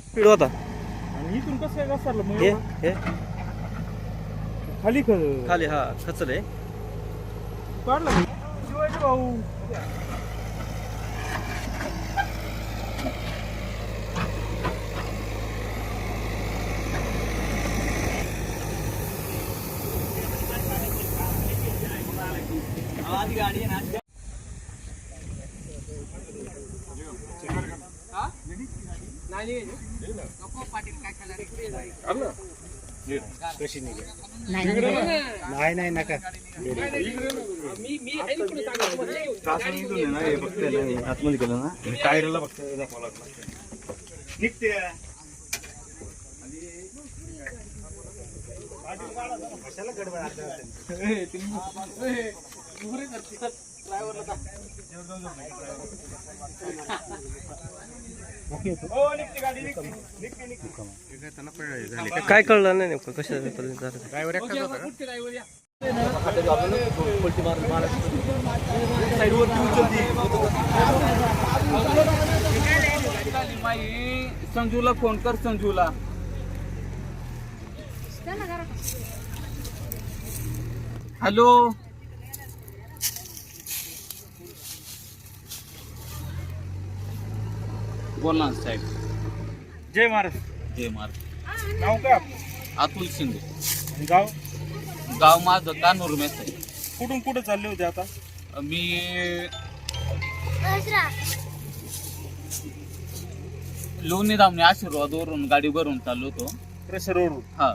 Speed होता आणि इथून कसं काय घसरलं मग हे एवढं? हे खाली खाली हा खचल आहे. काढलं का? शिवाजी भाऊ कशी नाही नका आतमध्ये गेलं ना टायरला फक्त निघते काय कळलं नाही नेमकं कशा संजूला फोन कर. संजूला हॅलो बोल ना साहेब. जय महाराज. जय महाराज. नाव काय अतुल शिंदे. आणि गाव गाव माझं कानूर मेस आहे. कुठून कुठं चालले होते आता? मी लोणी धामणी आशीर्वादवरून गाडी भरून चाललो होतो. Pressure road. हा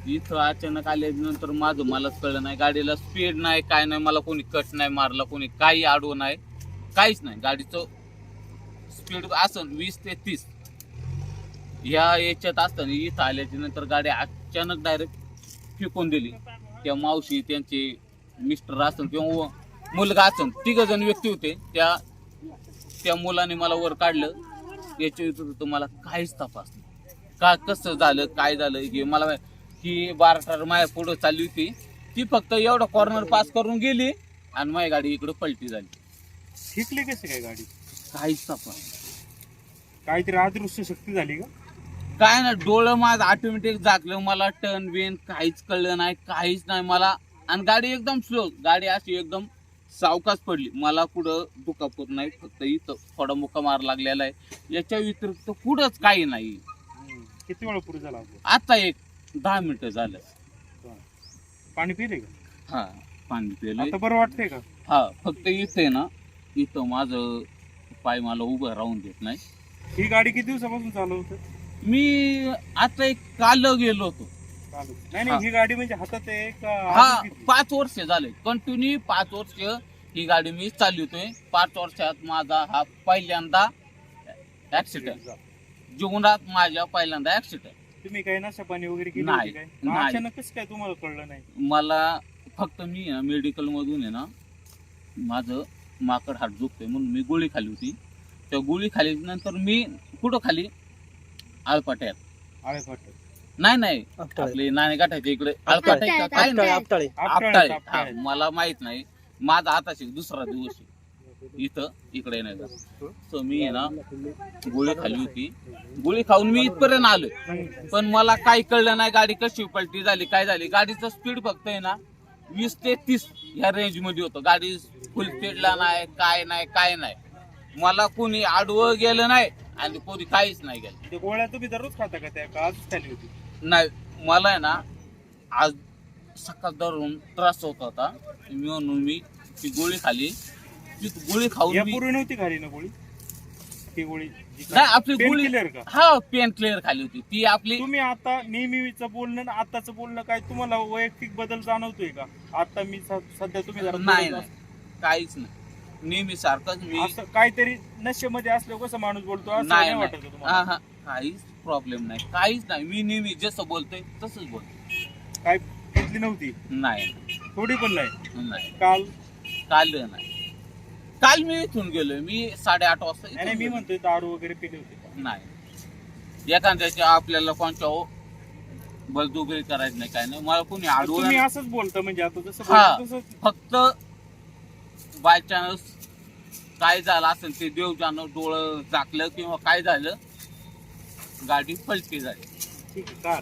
इथं अचानक आल्यानंतर माझं मलाच कळलं नाही. गाडीला स्पीड नाही काय नाही. मला कोणी कट नाही मारला. कोणी काही आडवं नाही काहीच नाही. गाडीचं स्पीड असं 20 ते 30 ह्या याच्यात असताना इथं आल्याच्या नंतर गाडी अचानक डायरेक्ट फेकून दिली. त्या मावशी त्यांचे मिस्टर असन किंवा मुलगा असन 3 जण व्यक्ती होते. त्या मुलाने मला वर काढलं. याच्या व्यतिरिक्त मला काहीच तपास नाही. का कसं झालं काय झालं हे मला ही बारटार माझ्या पुढं चालली होती. ती फक्त एवढं कॉर्नर पास करून गेली आणि माझी गाडी इकडं पलटी झाली. शिकली कशी काय गाडी? काहीच तपास काहीतरी अदृश्य शक्ती झाली का? काय ना डोळं माझं ऑटोमॅटिक जागलं. मला टर्न बिन काहीच कळलं नाही काहीच नाही मला. आणि गाडी एकदम स्लो. गाडी अशी एकदम सावकाश पडली. मला कुठं दुखापत नाही. फक्त इथं थोडा मुक्का मार लागलेला आहे. याच्या व्यतिरिक्त कुठंच काही नाही. किती वेळा पूर्वी झाला? आता एक 10 मिनिटं झालं. पाणी पिले का? हा पाणी पिलं. आता बरं वाटतंय का? हा फक्त इथे ना इथं माझं पाय मला उभं राहून देत नाही. ही गाडी किती दिवसापासून चालू होतं? मी आता एक काल गेलो होतो. नाही ही गाडी म्हणजे हातात आहे का? हा 5 वर्ष झाले कंटिन्यू 5 वर्ष ही गाडी मी चालवतोय. 5 वर्षात माझा हा पहिल्यांदा ऍक्सिडेंट. जीवनात माझ्या पहिल्यांदा ऍक्सिडेंट. तुम्ही काही नशा पाणी वगैरे केली नाही, होती काय? नाही. अचानक कसं काय तुम्हाला कळलं नाही? मला फक्त मी मेडिकल मधून आहे ना माझं माकड हात दुखतोय म्हणून मी गोळी खाली होती. त्या गोळी खाली नंतर मी कुठं खाली आळपाट्यात. आळे फाट नाही आपले नाणे गाठायचे इकडे आळपाट आहे का काय नाही. आपटाळे आपटाळे. हा, मला माहित नाही. माझा आताशी दुसरा दिवस आहे इथं इकडे नाही का. सो मी आहे ना गोळी खाली होती. गोळी खाऊन मी इथपर्यंत आलोय. पण मला काही कळलं नाही गाडी कशी पलटी झाली काय झाली. गाडीचं स्पीड फक्त आहे ना 20 ते 30 ह्या रेंज मध्ये होतं. गाडी फुल स्पीडला नाही काय नाही. मला कोणी आडवं गेलं नाही आणि कोणी काहीच नाही गेलं. ते गोळ्या तुम्ही दररोज खाता का? त्या का आजच खाली होती? नाही मला आहे ना आज सकाळ धरून त्रास होत होता म्हणून मी ती गोळी खाली. ती गोळी खाऊन यापूर्वी नव्हती खाली ना गोळी? ती गोळी नाही आपली पेन गोळी किलर का? हा पेन क्लिअर खाली होती ती आपली. तुम्ही आता नेहमीचं बोलणं आणि आताचं बोलणं काय तुम्हाला वैयक्तिक बदल जाणवतोय का? आता मी सध्या तुम्ही जरा नाही काहीच नाही. नेहमी सारखंच मी असं काहीतरी नशेमध्ये असलं कसं माणूस बोलतो असं नाही वाटत का तुम्हाला? हा काहीच प्रॉब्लेम नाही काहीच नाही. मी नेहमी जसं बोलतोय तसंच बोलतोय. काय घेतली नव्हती? नाही थोडी पण नाही? काल नाही. काल मी इथून गेलोय. मी 8:30 वाजता इथून नाही मी गेलोय. म्हणतोय दारू वगैरे पिली होती का? नाही एखाद्याच्या आपल्याला कोणत्या बलदुगरी करायची नाही काय नाही. मला कोणी तुम्ही आडवं असंच बोलता म्हणजे आता जसं हा बोलतो तसंच. फक्त बाय चान्स काय झालं असेल ते देव जाणं, डोळं झाकलं किंवा काय झालं, गाडी पलटी झाली. ठीक आहे कार